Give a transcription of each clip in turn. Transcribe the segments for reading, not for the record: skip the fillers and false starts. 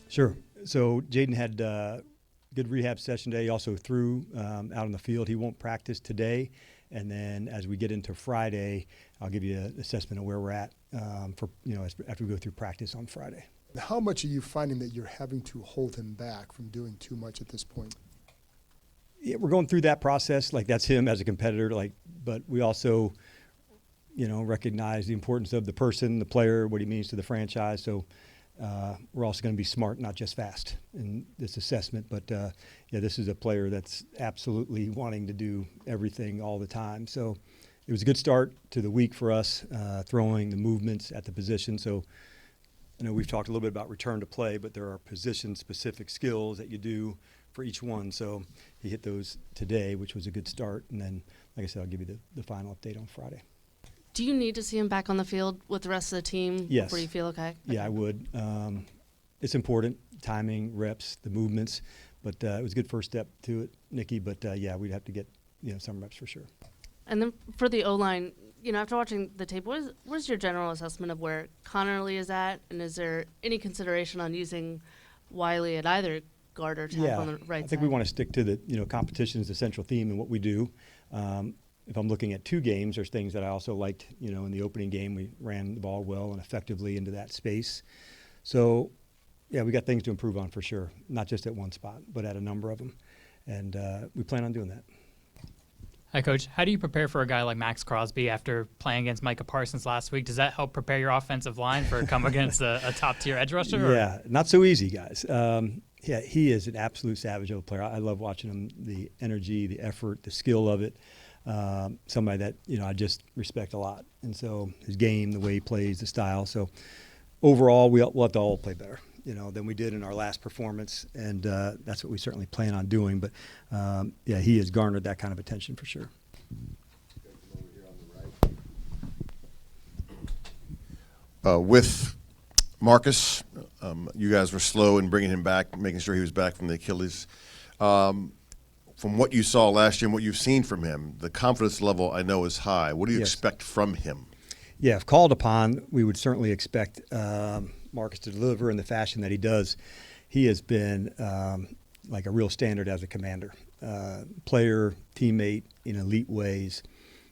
Sure. So Jayden had good rehab session today. He also threw out on the field. He won't practice today. And then as we get into Friday, I'll give you an assessment of where we're at after we go through practice on Friday. How much are you finding that you're having to hold him back from doing too much at this point? Yeah, we're going through that process. Like, that's him as a competitor. But we also, recognize the importance of the person, the player, what he means to the franchise. So we're also going to be smart, not just fast in this assessment. But this is a player that's absolutely wanting to do everything all the time. So it was a good start to the week for us, throwing the movements at the position. So I know we've talked a little bit about return to play, but there are position-specific skills that you do for each one. So he hit those today, which was a good start. And then, like I said, I'll give you the final update on Friday. Do you need to see him back on the field with the rest of the team before you feel okay? Yeah, I would. It's important, timing, reps, the movements. But it was a good first step to it, Nikki. But, we'd have to get some reps for sure. And then for the O-line, after watching the tape, what is your general assessment of where Connerly is at? And is there any consideration on using Wiley at either guard or tackle on the right side? I think we want to stick to the, competition is the central theme in what we do. If I'm looking at two games, there's things that I also liked, in the opening game. We ran the ball well and effectively into that space. So, we got things to improve on for sure, not just at one spot, but at a number of them. And we plan on doing that. Hi, Coach. How do you prepare for a guy like Max Crosby after playing against Micah Parsons last week? Does that help prepare your offensive line for come against a top-tier edge rusher? Yeah, not so easy, guys. He is an absolute savage of a player. I love watching him, the energy, the effort, the skill of it. Somebody that, I just respect a lot. And so his game, the way he plays, the style. So overall, we'll have to all play better, than we did in our last performance. And that's what we certainly plan on doing. But, he has garnered that kind of attention for sure. With Marcus, you guys were slow in bringing him back, making sure he was back from the Achilles. From what you saw last year and what you've seen from him, the confidence level I know is high. What do you expect from him? Yeah, if called upon, we would certainly expect Marcus to deliver in the fashion that he does. He has been like a real standard as a commander, player, teammate in elite ways.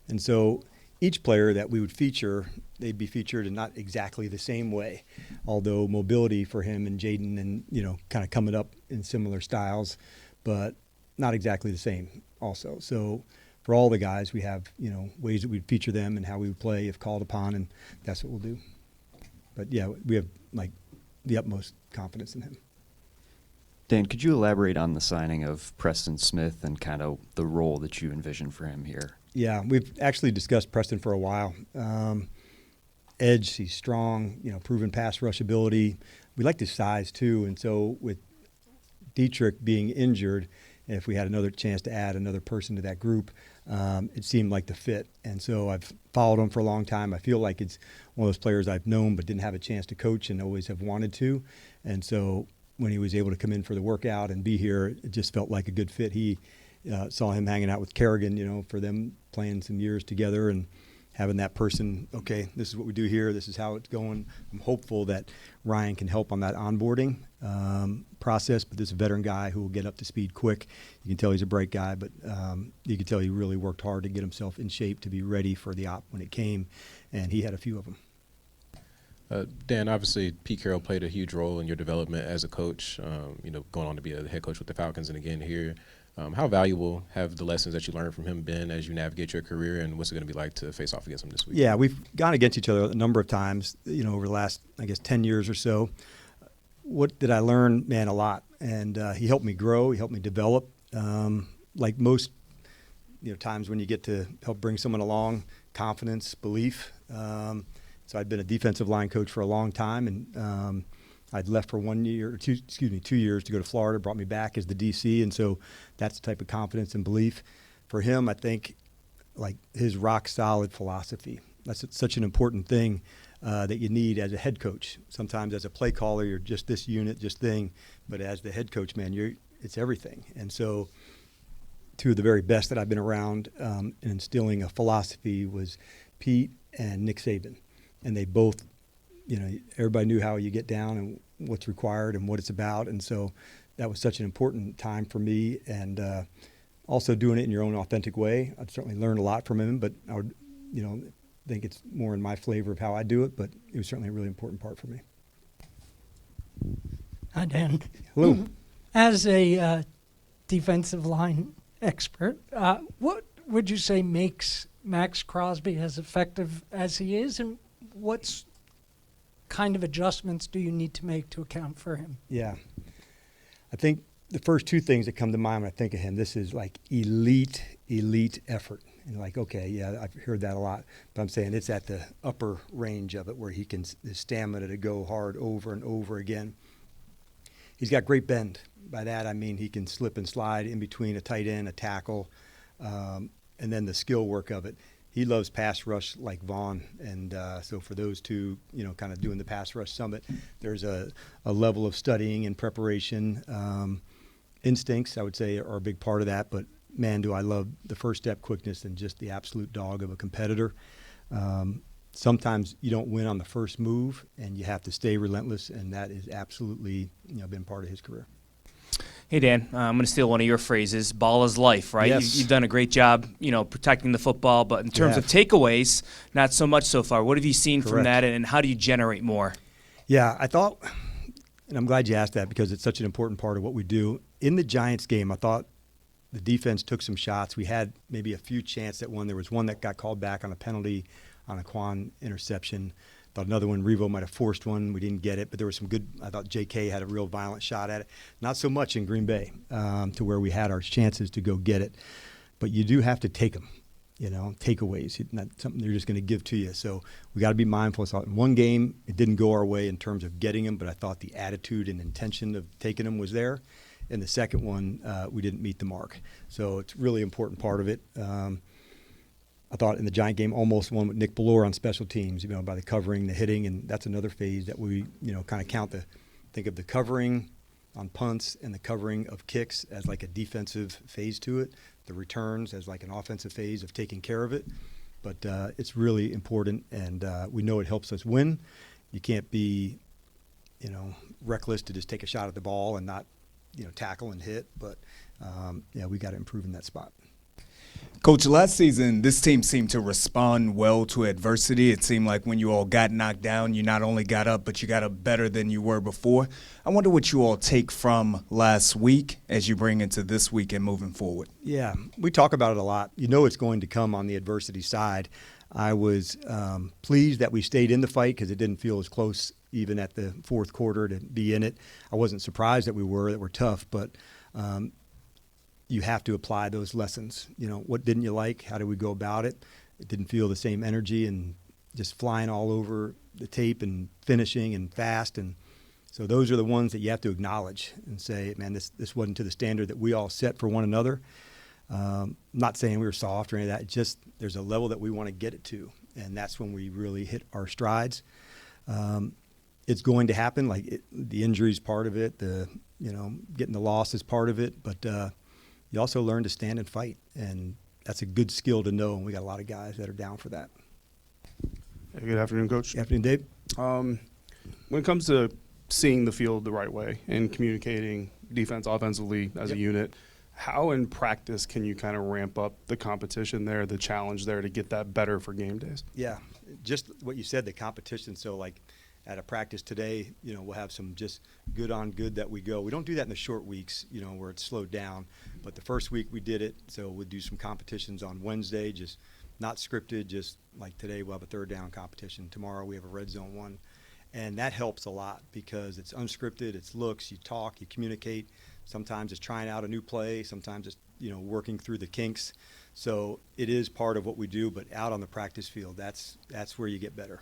And so each player that we would feature, they'd be featured in not exactly the same way, although mobility for him and Jayden and, kind of coming up in similar styles, but not exactly the same also. So for all the guys, we have, ways that we'd feature them and how we would play if called upon, and that's what we'll do. But, we have, the utmost confidence in him. Dan, could you elaborate on the signing of Preston Smith and kind of the role that you envision for him here? Yeah, we've actually discussed Preston for a while. Edge, he's strong, proven pass rush ability. We like his size, too, and so with Dietrich being injured, if we had another chance to add another person to that group, it seemed like the fit. And so I've followed him for a long time. I feel like it's one of those players I've known but didn't have a chance to coach and always have wanted to. And so when he was able to come in for the workout and be here, it just felt like a good fit. He saw him hanging out with Kerrigan, for them playing some years together and having that person, okay, this is what we do here, this is how it's going. I'm hopeful that Ryan can help on that onboarding process, but this is a veteran guy who will get up to speed quick. You can tell he's a bright guy, but you can tell he really worked hard to get himself in shape to be ready for the op when it came, and he had a few of them. Dan, obviously Pete Carroll played a huge role in your development as a coach, going on to be a head coach with the Falcons and again here. How valuable have the lessons that you learned from him been as you navigate your career, and what's it going to be like to face off against him this week? Yeah, we've gone against each other a number of times, over the last, 10 years or so. What did I learn? Man, a lot. And he helped me grow. He helped me develop. Like most, times when you get to help bring someone along, confidence, belief. So I'd been a defensive line coach for a long time, and I'd left for 2 years to go to Florida, brought me back as the DC, and so that's the type of confidence and belief. For him, I think, like his rock-solid philosophy. That's such an important thing that you need as a head coach. Sometimes as a play caller, you're just this unit, just thing, but as the head coach, man, it's everything. And so two of the very best that I've been around in instilling a philosophy was Pete and Nick Saban, and they both everybody knew how you get down and what's required and what it's about. And so that was such an important time for me. And also doing it in your own authentic way. I've certainly learned a lot from him, but I would, think it's more in my flavor of how I do it, but it was certainly a really important part for me. Hi, Dan. Hello. As a defensive line expert, what would you say makes Max Crosby as effective as he is, and what kind of adjustments do you need to make to account for him? Yeah. I think the first two things that come to mind when I think of him, this is like elite effort. And like, okay, yeah, I've heard that a lot, but I'm saying it's at the upper range of it where he can, his stamina to go hard over and over again. He's got great bend. By that, I mean he can slip and slide in between a tight end, a tackle, and then the skill work of it. He loves pass rush like Vaughn, and so for those two, kind of doing the pass rush summit, there's a level of studying and preparation. Instincts, I would say, are a big part of that, but man, do I love the first step quickness and just the absolute dog of a competitor. Sometimes you don't win on the first move, and you have to stay relentless, and that is absolutely been part of his career. Hey, Dan, I'm going to steal one of your phrases. Ball is life, right? Yes. You've done a great job, protecting the football, but in terms of takeaways, not so much so far. What have you seen from that, and how do you generate more? Yeah, I thought, and I'm glad you asked that because it's such an important part of what we do. In the Giants game, I thought the defense took some shots. We had maybe a few chances at one. There was one that got called back on a penalty on a Quan interception. Thought another one, Revo might have forced one. We didn't get it, but there was some good. I thought J.K. had a real violent shot at it. Not so much in Green Bay to where we had our chances to go get it. But you do have to take them, takeaways. Not something they're just going to give to you. So we got to be mindful. So in one game, it didn't go our way in terms of getting them, but I thought the attitude and intention of taking them was there. In the second one, we didn't meet the mark. So it's a really important part of it. I thought in the Giant game, almost one with Nick Ballore on special teams, by the covering, the hitting, and that's another phase that we, kind of think of the covering on punts and the covering of kicks as like a defensive phase to it, the returns as like an offensive phase of taking care of it. But it's really important, and we know it helps us win. You can't be, reckless to just take a shot at the ball and not, tackle and hit. But, we got to improve in that spot. Coach, last season, this team seemed to respond well to adversity. It seemed like when you all got knocked down, you not only got up, but you got up better than you were before. I wonder what you all take from last week as you bring into this week and moving forward. Yeah, we talk about it a lot. It's going to come on the adversity side. I was pleased that we stayed in the fight because it didn't feel as close even at the fourth quarter to be in it. I wasn't surprised that we're tough, but you have to apply those lessons. What didn't you like? How did we go about it? It didn't feel the same energy and just flying all over the tape and finishing and fast. And so those are the ones that you have to acknowledge and say, man, this wasn't to the standard that we all set for one another. Not saying we were soft or any of that. It's just there's a level that we want to get it to, and that's when we really hit our strides. It's going to happen. The injuries part of it, getting the loss is part of it, but you also learn to stand and fight, and that's a good skill to know, and we got a lot of guys that are down for that. Hey, good afternoon, Coach. Good afternoon, Dave. When it comes to seeing the field the right way and communicating defense offensively as a unit, how in practice can you kind of ramp up the competition there, the challenge there to get that better for game days? Yeah, just what you said, the competition. So at a practice today, we'll have some just good on good that we go. We don't do that in the short weeks, where it's slowed down. But the first week we did it, so we'll do some competitions on Wednesday, just not scripted, just like today we'll have a third down competition. Tomorrow we have a red zone one. And that helps a lot because it's unscripted, it's looks, you talk, you communicate. Sometimes it's trying out a new play, sometimes it's, working through the kinks. So it is part of what we do, but out on the practice field, that's where you get better.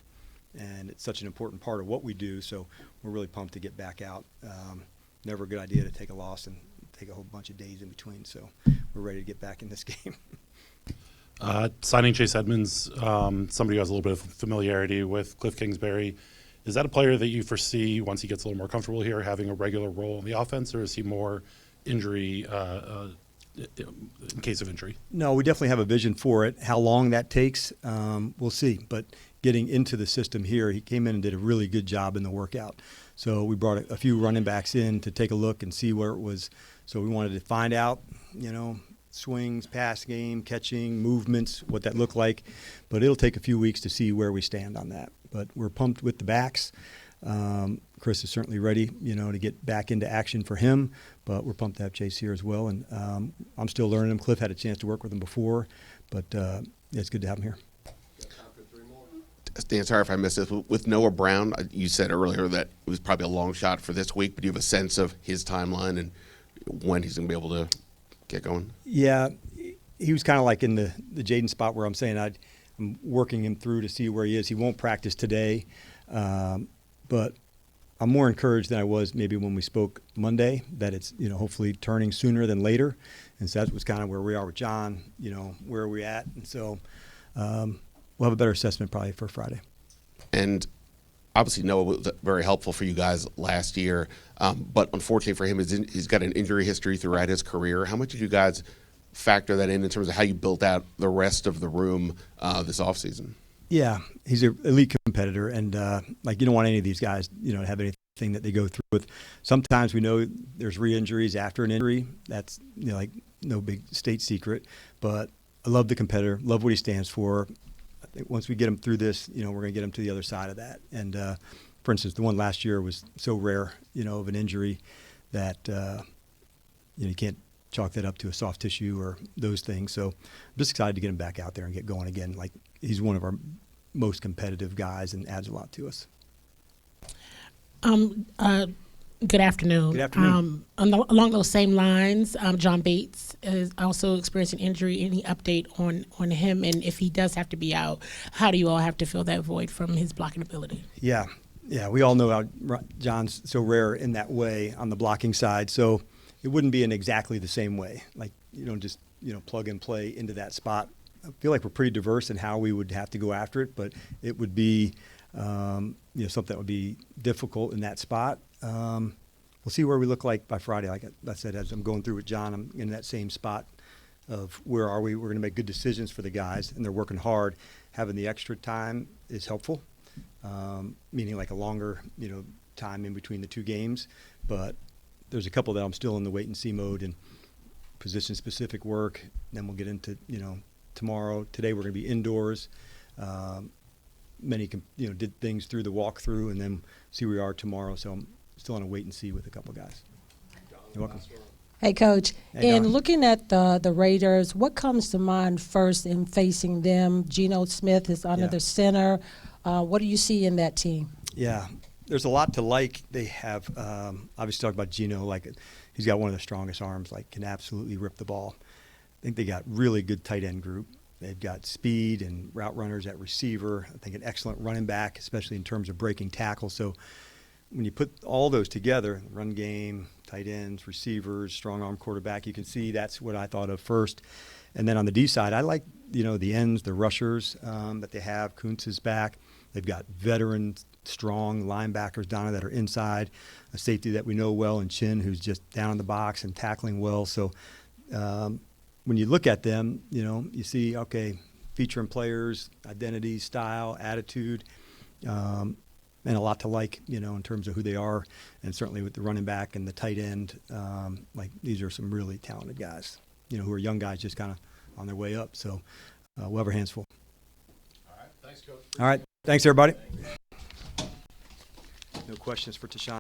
And it's such an important part of what we do, so we're really pumped to get back out. Never a good idea to take a loss and take a whole bunch of days in between, so we're ready to get back in this game. Signing Chase Edmonds, somebody who has a little bit of familiarity with Cliff Kingsbury, is that a player that you foresee once he gets a little more comfortable here having a regular role in the offense, or is he more injury in case of injury? No, we definitely have a vision for it. How long that takes, we'll see. But getting into the system here, he came in and did a really good job in the workout. So we brought a few running backs in to take a look and see where it was. So we wanted to find out, swings, pass game, catching, movements, what that looked like. But it'll take a few weeks to see where we stand on that. But we're pumped with the backs. Chris is certainly ready, to get back into action for him. But we're pumped to have Chase here as well. And I'm still learning him. Cliff had a chance to work with him before. But it's good to have him here. Dan, sorry if I missed this. With Noah Brown, you said earlier that it was probably a long shot for this week, but do you have a sense of his timeline and when he's going to be able to get going? Yeah, he was kind of like in the Jayden spot where I'm saying I'm working him through to see where he is. He won't practice today, but I'm more encouraged than I was maybe when we spoke Monday that it's, hopefully turning sooner than later. And so that was kind of where we are with John, where are we at? And so we'll have a better assessment probably for Friday. And obviously Noah was very helpful for you guys last year, but unfortunately for him, he's got an injury history throughout his career. How much did you guys factor that in terms of how you built out the rest of the room this offseason? Yeah, he's an elite competitor, and you don't want any of these guys, to have anything that they go through with. Sometimes we know there's re-injuries after an injury. That's no big state secret, but I love the competitor, love what he stands for. I think once we get him through this, we're going to get him to the other side of that. And for instance, the one last year was so rare, of an injury that you can't chalk that up to a soft tissue or those things. So I'm just excited to get him back out there and get going again. He's one of our most competitive guys and adds a lot to us. Good afternoon. Good afternoon. Along those same lines, John Bates is also experiencing injury. Any update on him? And if he does have to be out, how do you all have to fill that void from his blocking ability? Yeah, we all know how John's so rare in that way on the blocking side. So it wouldn't be in exactly the same way. You don't just, plug and play into that spot. I feel like we're pretty diverse in how we would have to go after it, but it would be, something that would be difficult in that spot. We'll see where we look like by Friday. Like I said, as I'm going through with John, I'm in that same spot of where are we? We're going to make good decisions for the guys, and they're working hard. Having the extra time is helpful, meaning like a longer, time in between the two games. But there's a couple that I'm still in the wait and see mode and position-specific work. Then we'll get into, tomorrow. Today we're going to be indoors. Many, did things through the walkthrough, and then see where we are tomorrow. So I'm still on a wait and see with a couple guys. You're welcome. Hey, Coach. Hey, in Don. looking at the Raiders, what comes to mind first in facing them? Geno Smith is under the center. What do you see in that team? Yeah, there's a lot to like. They have obviously talked about Geno, he's got one of the strongest arms, can absolutely rip the ball. I think they got really good tight end group. They've got speed and route runners at receiver. I think an excellent running back, especially in terms of breaking tackles. So when you put all those together, run game, tight ends, receivers, strong arm quarterback, you can see that's what I thought of first. And then on the D side, I like, the ends, the rushers that they have. Kuntz is back. They've got veteran, strong linebackers down there that are inside, a safety that we know well, and Chin, who's just down in the box and tackling well. So when you look at them, you see, okay, featuring players, identity, style, attitude, and a lot to like, in terms of who they are, and certainly with the running back and the tight end, these are some really talented guys, who are young guys just kind of on their way up. So we'll have our hands full. All right. Thanks, Coach. All right. Thanks, everybody. No questions for Tashawn.